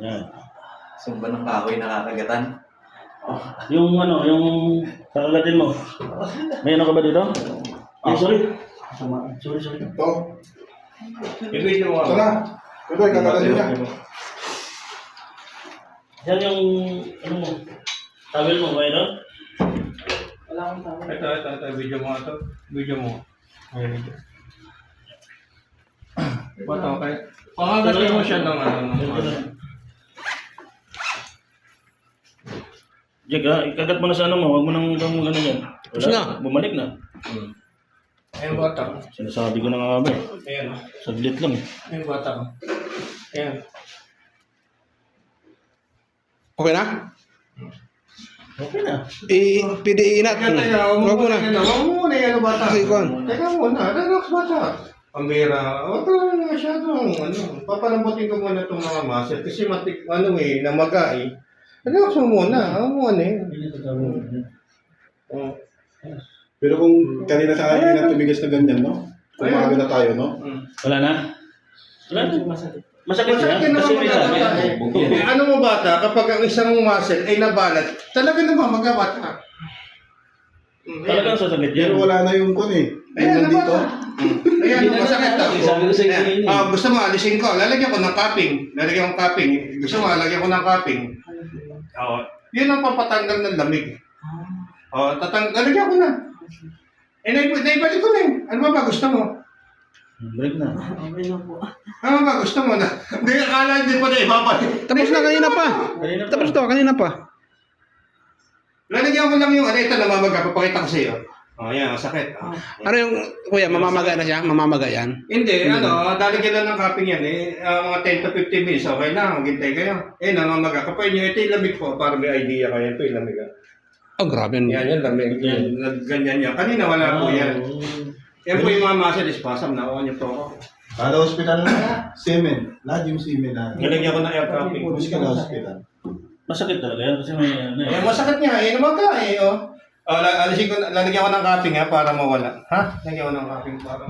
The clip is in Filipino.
Yan. Sumba ng kahoy nakakagatan. Yung ano, yung kakagatin mo. May ano ka ba dito? Ay, sorry. Tama. Sorry. Ito. I-video mo Ito na. Ito, kakagatin niya. Yan yung, ano mo, towel mo, may doon? Wala akong tawag. Ito, video mo ito. Video mo. Ayan, video. Bato, kaya. Pakagatin mo siya ng ano. Jag, ikagat mo na sa ano mo, huwag mo nang ano yan. Tapos na. Bumalik na. Ayan, bata. Sinasabi ko na nga ba eh. Ayan. Saglit lang eh. Ayan, bata. Ayan. Okay na? Okay na. Pidiinat. Huwag mo na. Huwag mo muna yan, bata. Okay, Juan. Teka muna, relax bata. Pambira, huwag ka lang masyadong, papalambutin ko muna itong mga muscle kasi namaga eh. Relax mo muna, Pero kung kanina sa akin na tumigas na ganyan, no? Umaga na tayo, no? Wala na? Wala na. Masakit siya. Masakit Kasi naman may bata. sabi. Ano mo bata, kapag ang isang muscle ay nabalat, talaga naman magabata. Talagang sasakit yan. Pero wala na yung kun eh. Ayan, Yung dito. Ayan, masakit ako. Sabi ko sa inyo. Gusto mo, alisin ko. Lalagyan ko ng cupping. Lalagyan ko ng cupping. Gusto mo, lalagyan ko ng cupping. Oo. Yun ang papatanggal ng lamig. Lalagyan ko na. Naibalik ko na eh. Ano ba gusto mo? Break na. Okay na po. Ano ba gusto mo na? Hindi, akala hindi pa na ibabalik. Tapos na kanina pa. Tapos to, kanina pa. Lalagyan ko lang yung ito namamaga. Papakita ko sa iyo. Yan, masakit. Ano yung, kuya, mamamaga na siya? Mamamaga yan? Hindi, lalagyan lang ng cupping yan eh. Mga 10 to 15 minutes, okay lang. Maghintay kayo. Namamaga. Kapag nyo, ito yung lamig po. Para may idea kayo. Ito yung lamig. Oh, grabe. Yan, lamig. Ganyan yan. Kanina wala po yan. Yan po yung mga muscle spasm. Nakuha niyo po ako. Kada hospital na. Semen. Lahat yung semen na. Nalagyan ko ng air cupping. Pulis ka na hospital. Masakit talaga yan kasi may ano eh. Masakit niya eh. Namaga eh. Lalagyan ko ng cupping ha, para mawala. Ha? Lagyan ko ng cupping para...